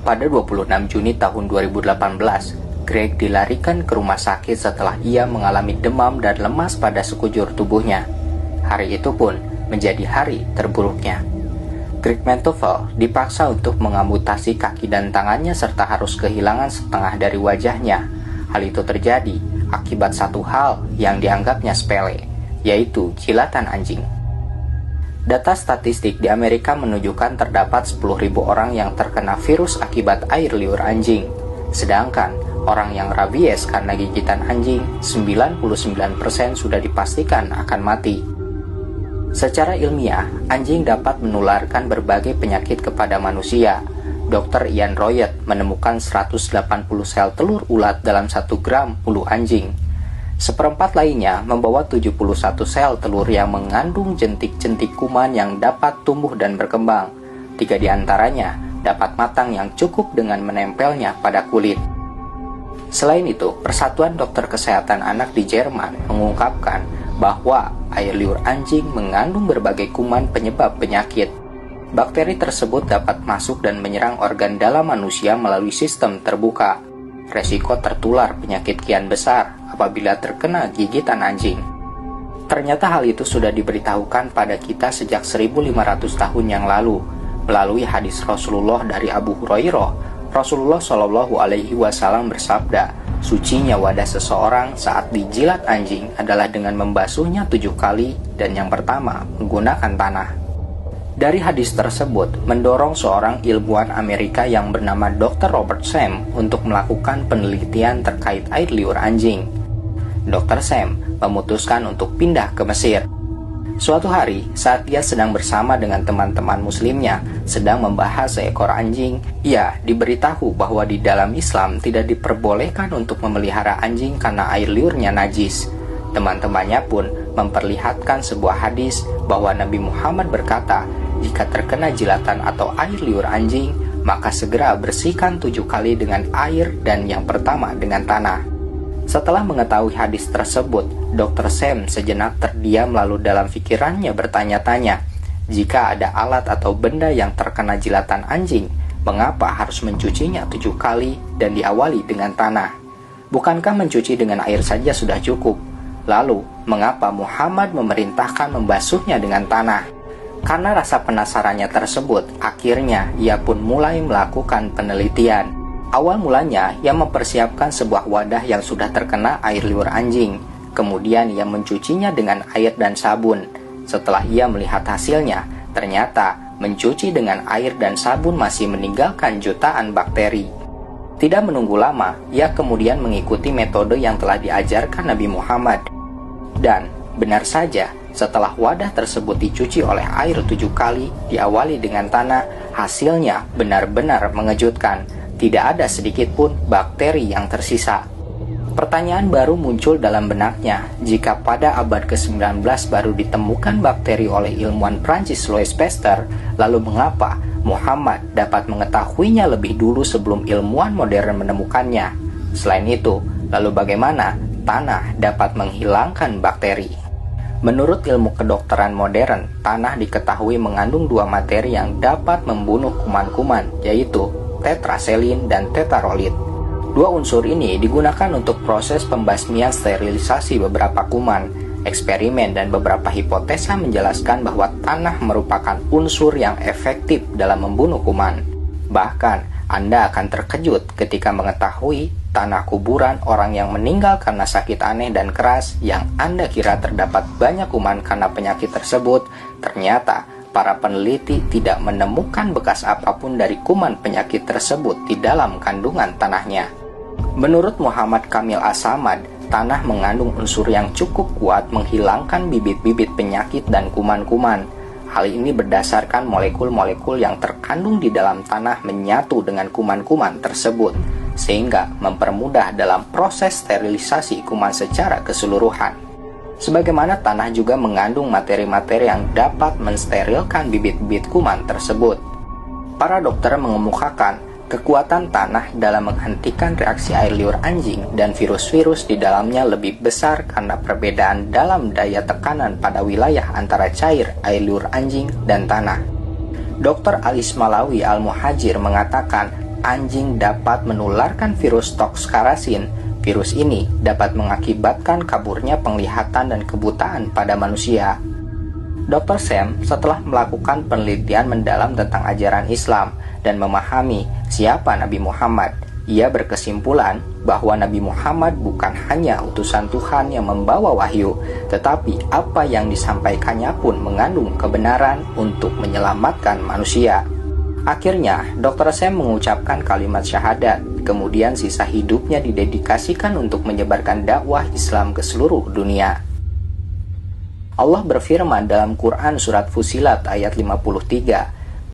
Pada 26 Juni tahun 2018, Greg dilarikan ke rumah sakit setelah ia mengalami demam dan lemas pada sekujur tubuhnya. Hari itu pun menjadi hari terburuknya. Greg Mentoffel dipaksa untuk mengamputasi kaki dan tangannya serta harus kehilangan setengah dari wajahnya. Hal itu terjadi akibat satu hal yang dianggapnya sepele, yaitu jilatan anjing. Data statistik di Amerika menunjukkan terdapat 10.000 orang yang terkena virus akibat air liur anjing. Sedangkan orang yang rabies karena gigitan anjing, 99% sudah dipastikan akan mati. Secara ilmiah, anjing dapat menularkan berbagai penyakit kepada manusia. Dr. Ian Royet menemukan 180 sel telur ulat dalam 1 gram bulu anjing. Seperempat lainnya membawa 71 sel telur yang mengandung jentik-jentik kuman yang dapat tumbuh dan berkembang. 3 diantaranya dapat matang yang cukup dengan menempelnya pada kulit. Selain itu, Persatuan Dokter Kesehatan Anak di Jerman mengungkapkan bahwa air liur anjing mengandung berbagai kuman penyebab penyakit. Bakteri tersebut dapat masuk dan menyerang organ dalam manusia melalui sistem terbuka. Resiko tertular penyakit kian besar apabila terkena gigitan anjing. Ternyata hal itu sudah diberitahukan pada kita sejak 1500 tahun yang lalu. Melalui hadis Rasulullah dari Abu Hurairah, Rasulullah Shallallahu Alaihi Wasallam bersabda, sucinya wadah seseorang saat dijilat anjing adalah dengan membasuhnya 7 kali dan yang pertama menggunakan tanah. Dari hadis tersebut mendorong seorang ilmuwan Amerika yang bernama Dr. Robert Sam untuk melakukan penelitian terkait air liur anjing. Dr. Sam memutuskan untuk pindah ke Mesir. Suatu hari, saat dia sedang bersama dengan teman-teman muslimnya sedang membahas seekor anjing, ia diberitahu bahwa di dalam Islam tidak diperbolehkan untuk memelihara anjing karena air liurnya najis. Teman-temannya pun memperlihatkan sebuah hadis bahwa Nabi Muhammad berkata, jika terkena jilatan atau air liur anjing, maka segera bersihkan 7 kali dengan air dan yang pertama dengan tanah. Setelah mengetahui hadis tersebut, Dr. Sam sejenak terdiam lalu dalam pikirannya bertanya-tanya, jika ada alat atau benda yang terkena jilatan anjing, mengapa harus mencucinya 7 kali dan diawali dengan tanah? Bukankah mencuci dengan air saja sudah cukup? Lalu, mengapa Muhammad memerintahkan membasuhnya dengan tanah? Karena rasa penasarannya tersebut, akhirnya ia pun mulai melakukan penelitian. Awal mulanya, ia mempersiapkan sebuah wadah yang sudah terkena air liur anjing. Kemudian ia mencucinya dengan air dan sabun. Setelah ia melihat hasilnya, ternyata mencuci dengan air dan sabun masih meninggalkan jutaan bakteri. Tidak menunggu lama, ia kemudian mengikuti metode yang telah diajarkan Nabi Muhammad. Dan benar saja, setelah wadah tersebut dicuci oleh air 7 kali, diawali dengan tanah, hasilnya benar-benar mengejutkan. Tidak ada sedikit pun bakteri yang tersisa. Pertanyaan baru muncul dalam benaknya, jika pada abad ke-19 baru ditemukan bakteri oleh ilmuwan Prancis Louis Pasteur, lalu mengapa Muhammad dapat mengetahuinya lebih dulu sebelum ilmuwan modern menemukannya? Selain itu, lalu bagaimana tanah dapat menghilangkan bakteri? Menurut ilmu kedokteran modern, tanah diketahui mengandung 2 materi yang dapat membunuh kuman-kuman, yaitu tetraselin dan tetarolit. 2 unsur ini digunakan untuk proses pembasmian sterilisasi beberapa kuman. Eksperimen dan beberapa hipotesa menjelaskan bahwa tanah merupakan unsur yang efektif dalam membunuh kuman. Bahkan, Anda akan terkejut ketika mengetahui tanah kuburan orang yang meninggal karena sakit aneh dan keras yang Anda kira terdapat banyak kuman karena penyakit tersebut, ternyata para peneliti tidak menemukan bekas apapun dari kuman penyakit tersebut di dalam kandungan tanahnya. Menurut Muhammad Kamil As-Samad, tanah mengandung unsur yang cukup kuat menghilangkan bibit-bibit penyakit dan kuman-kuman. Hal ini berdasarkan molekul-molekul yang terkandung di dalam tanah menyatu dengan kuman-kuman tersebut, sehingga mempermudah dalam proses sterilisasi kuman secara keseluruhan. Sebagaimana tanah juga mengandung materi-materi yang dapat mensterilkan bibit-bibit kuman tersebut. Para dokter mengemukakan kekuatan tanah dalam menghentikan reaksi air liur anjing dan virus-virus di dalamnya lebih besar karena perbedaan dalam daya tekanan pada wilayah antara cair air liur anjing dan tanah. Dr. Alis Malawi Al-Muhajir mengatakan anjing dapat menularkan virus toxkarasin. Virus ini dapat mengakibatkan kaburnya penglihatan dan kebutaan pada manusia. Dr. Sam setelah melakukan penelitian mendalam tentang ajaran Islam dan memahami siapa Nabi Muhammad, ia berkesimpulan bahwa Nabi Muhammad bukan hanya utusan Tuhan yang membawa wahyu, tetapi apa yang disampaikannya pun mengandung kebenaran untuk menyelamatkan manusia. Akhirnya, Dr. Sam mengucapkan kalimat syahadat, kemudian sisa hidupnya didedikasikan untuk menyebarkan dakwah Islam ke seluruh dunia. Allah berfirman dalam Quran Surat Fusilat ayat 53,